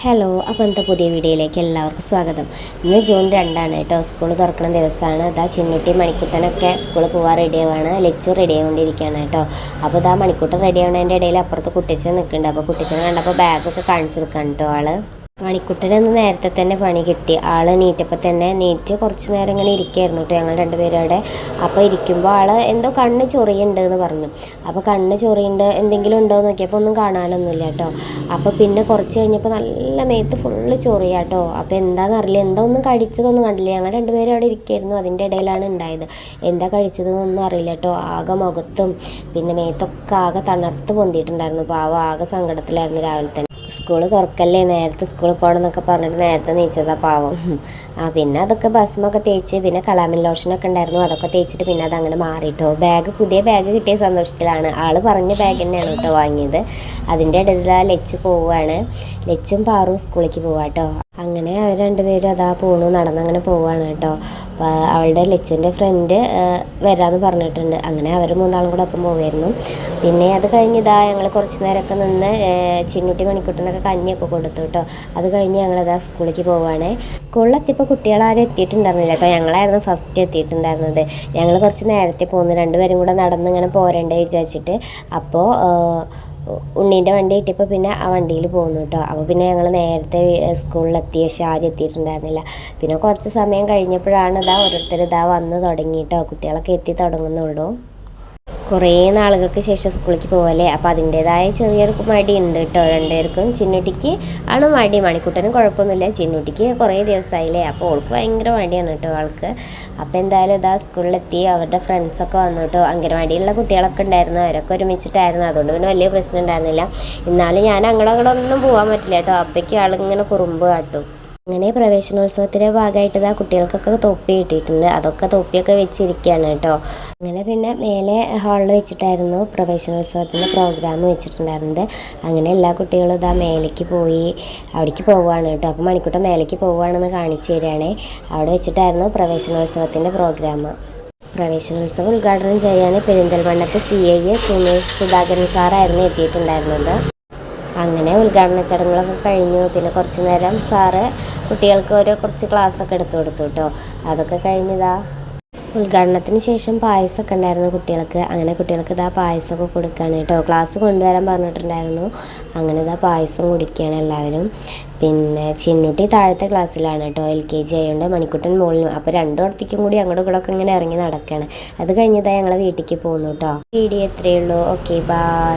Hello, അപ്പോൾ ഇന്നത്തെ പുതിയ വീഡിയോയിലേക്ക് എല്ലാവർക്കും സ്വാഗതം. ഇന്ന് ജൂൺ 2 കേട്ടോ, സ്കൂൾ തുറക്കുന്ന ദിവസമാണ്. ഇതാ ചിന്നുട്ടി മണിക്കുട്ടനൊക്കെ സ്കൂളിൽ പോകാൻ റെഡിയാവാണ്. ലച്ചു റെഡി ആയിക്കൊണ്ടിരിക്കുകയാണ് കേട്ടോ. അപ്പോൾ ഇതാ മണിക്കുട്ടൻ റെഡി ആവുന്നതിൻ്റെ ഇടയിൽ അപ്പുറത്ത് കുട്ടിച്ചൻ നിൽക്കുന്നുണ്ട്. അപ്പോൾ കുട്ടിച്ചൻ കണ്ടപ്പോൾ ബാഗൊക്കെ കാണിച്ചു കൊടുക്കാൻ കേട്ടോ ആള്. മണിക്കുട്ടനൊന്ന് നേരത്തെ തന്നെ പണി കിട്ടി. ആൾ നീറ്റപ്പോൾ തന്നെ നീറ്റ് കുറച്ച് നേരം ഇങ്ങനെ ഇരിക്കുകയായിരുന്നു കേട്ടോ, ഞങ്ങൾ രണ്ടുപേരും അവിടെ. അപ്പോൾ ഇരിക്കുമ്പോൾ ആൾ എന്തോ കണ്ണ് ചൊറിയുണ്ട് എന്ന് പറഞ്ഞു. അപ്പോൾ കണ്ണ് ചൊറിയുണ്ട് എന്തെങ്കിലും ഉണ്ടോ എന്ന് നോക്കിയപ്പോൾ ഒന്നും കാണാനൊന്നുമില്ല കേട്ടോ. അപ്പോൾ പിന്നെ കുറച്ച് കഴിഞ്ഞപ്പോൾ നല്ല മേത്ത് ഫുള്ള് ചൊറിയാ കേട്ടോ. അപ്പോൾ എന്താണെന്നറിയില്ല, എന്താ ഒന്നും കഴിച്ചതൊന്നും കണ്ടില്ല. ഞങ്ങൾ രണ്ടുപേരും അവിടെ ഇരിക്കുകയായിരുന്നു, അതിൻ്റെ ഇടയിലാണ് ഉണ്ടായത്. എന്താ കഴിച്ചതെന്നൊന്നും അറിയില്ല കേട്ടോ. ആകെ മുഖത്തും പിന്നെ മേത്തൊക്കെ ആകെ തണർത്ത് പൊന്തിയിട്ടുണ്ടായിരുന്നു. പാവം ആകെ സങ്കടത്തിലായിരുന്നു രാവിലെ തന്നെ. സ്കൂൾ തുറക്കല്ലേ, നേരത്തെ സ്കൂളിൽ പോകണം എന്നൊക്കെ പറഞ്ഞിട്ട് നേരത്തെ നീച്ചതാ പാവം. പിന്നെ അതൊക്കെ ഭസ്മൊക്കെ തേച്ച് പിന്നെ കലാമിൻ ലോഷനൊക്കെ ഉണ്ടായിരുന്നു, അതൊക്കെ തേച്ചിട്ട് പിന്നെ അതങ്ങനെ മാറിയിട്ടോ. പുതിയ ബാഗ് കിട്ടിയ സന്തോഷത്തിലാണ്. ആൾ പറഞ്ഞ ബാഗ് തന്നെയാണ് കേട്ടോ വാങ്ങിയത്. അതിൻ്റെ ഇടയിൽ ലച്ചു പോവുകയാണ്. ലച്ചും പാറും സ്കൂളിലേക്ക് പോവാട്ടോ. അങ്ങനെ അവർ രണ്ടുപേരും അതാ പോണു, നടന്നങ്ങനെ പോവുകയാണ് കേട്ടോ. അവളുടെ ലച്ചുവിൻ്റെ ഫ്രണ്ട് വരാമെന്ന് പറഞ്ഞിട്ടുണ്ട്. അങ്ങനെ അവർ മൂന്നാളും കൂടെ ഒപ്പം പോവുമായിരുന്നു. പിന്നെ അത് കഴിഞ്ഞിതാ ഞങ്ങൾ കുറച്ച് നേരമൊക്കെ നിന്ന് ചിന്നുട്ടി മണിക്കുട്ടനൊക്കെ കഞ്ഞിയൊക്കെ കൊടുത്തു കേട്ടോ. അത് കഴിഞ്ഞ് ഞങ്ങളിതാ സ്കൂളിലേക്ക് പോവുകയാണ്. സ്കൂളിലെത്തിയപ്പോൾ കുട്ടികളാരും എത്തിയിട്ടുണ്ടായിരുന്നില്ല കേട്ടോ, ഞങ്ങളായിരുന്നു ഫസ്റ്റ് എത്തിയിട്ടുണ്ടായിരുന്നത്. ഞങ്ങൾ കുറച്ച് നേരത്തെ പോകുന്നു, രണ്ടുപേരും കൂടെ നടന്ന് ഇങ്ങനെ പോരണ്ടേ വിചാരിച്ചിട്ട്. അപ്പോൾ ഉണ്ണീൻ്റെ വണ്ടി കിട്ടിയപ്പോൾ പിന്നെ ആ വണ്ടിയിൽ പോകുന്നു കേട്ടോ. അപ്പോൾ പിന്നെ ഞങ്ങൾ നേരത്തെ സ്കൂളിലെത്തി, പക്ഷേ ആരും എത്തിയിട്ടുണ്ടായിരുന്നില്ല. പിന്നെ കുറച്ച് സമയം കഴിഞ്ഞപ്പോഴാണ് ഓരോരുത്തർ വന്ന് തുടങ്ങി കേട്ടോ. കുട്ടികളൊക്കെ എത്തി തുടങ്ങുന്നുള്ളൂ. കുറേ നാളുകൾക്ക് ശേഷം സ്കൂളിലേക്ക് പോകല്ലേ, അപ്പോൾ അതിൻ്റേതായ ചെറിയൊരു മടി ഉണ്ട് കേട്ടോ രണ്ടുപേർക്കും. ചിന്നുട്ടിക്ക് ആണ് മടി, മണിക്കുട്ടനും കുഴപ്പമൊന്നുമില്ല. ചിന്നുട്ടിക്ക് കുറേ ദിവസമായില്ലേ, അപ്പോൾ അവൾക്ക് ഭയങ്കര മടിയാണ് കേട്ടോ ആൾക്ക്. അപ്പോൾ എന്തായാലും സ്കൂളിലെത്തി, അവരുടെ ഫ്രണ്ട്സൊക്കെ വന്നു കേട്ടോ. അംഗനവാടിയിലുള്ള കുട്ടികളൊക്കെ ഉണ്ടായിരുന്നു, അവരൊക്കെ ഒരുമിച്ചിട്ടായിരുന്നു. അതുകൊണ്ട് പിന്നെ വലിയ പ്രശ്നം ഉണ്ടായിരുന്നില്ല. എന്നാലും ഞാൻ അങ്ങോട്ട് ഒന്നും പോകാൻ പറ്റില്ല കേട്ടോ, അപ്പോഴേക്കും ആളിങ്ങനെ കുറുമ്പ് കാട്ടും. അങ്ങനെ പ്രവേശനോത്സവത്തിൻ്റെ ഭാഗമായിട്ട് കുട്ടികൾക്കൊക്കെ തൊപ്പി കിട്ടിയിട്ടുണ്ട്. അതൊക്കെ തൊപ്പിയൊക്കെ വെച്ചിരിക്കുകയാണ് കേട്ടോ. അങ്ങനെ പിന്നെ മേലെ ഹാളിൽ വെച്ചിട്ടായിരുന്നു പ്രവേശനോത്സവത്തിൻ്റെ പ്രോഗ്രാം വെച്ചിട്ടുണ്ടായിരുന്നത്. അങ്ങനെ എല്ലാ കുട്ടികളും മേലേക്ക് പോയി അവിടേക്ക് പോവുകയാണ് കേട്ടോ. അപ്പോൾ മണിക്കൂട്ടം മേലേക്ക് പോവുകയാണെന്ന് കാണിച്ചു തരികയാണേ. അവിടെ വെച്ചിട്ടായിരുന്നു പ്രവേശനോത്സവത്തിൻ്റെ പ്രോഗ്രാം. പ്രവേശനോത്സവം ഉദ്ഘാടനം ചെയ്യാൻ പെരിന്തൽമണ്ണത്തെ CA സുധാകരൻ സാറായിരുന്നു എത്തിയിട്ടുണ്ടായിരുന്നത്. അങ്ങനെ ഉദ്ഘാടന ചടങ്ങുകളൊക്കെ കഴിഞ്ഞു. പിന്നെ കുറച്ച് നേരം സാറ് കുട്ടികൾക്ക് കുറച്ച് ക്ലാസ്സൊക്കെ എടുത്തു കൊടുത്തു കേട്ടോ. അതൊക്കെ കഴിഞ്ഞതാ ഉദ്ഘാടനത്തിന് ശേഷം പായസമൊക്കെ ഉണ്ടായിരുന്നു കുട്ടികൾക്ക്. അങ്ങനെ കുട്ടികൾക്ക് പായസമൊക്കെ കൊടുക്കുകയാണ് കേട്ടോ. ക്ലാസ് കൊണ്ടുവരാൻ പറഞ്ഞിട്ടുണ്ടായിരുന്നു. അങ്ങനെ പായസം കുടിക്കുകയാണ് എല്ലാവരും. പിന്നെ ചിന്നുട്ടി താഴത്തെ ക്ലാസ്സിലാണ് കേട്ടോ, LKG ആയതുകൊണ്ട്. മണിക്കുട്ടൻ മുകളിലും. അപ്പോൾ രണ്ടിടത്തേക്കും കൂടി അങ്ങോട്ടും ഇങ്ങോട്ടൊക്കെ ഇങ്ങനെ ഇറങ്ങി നടക്കുകയാണ്. അത് കഴിഞ്ഞതായി ഞങ്ങൾ വീട്ടിലേക്ക് പോകുന്നു കേട്ടോ. വീഡിയോ എത്രയേ ഉള്ളൂ. Okay, by.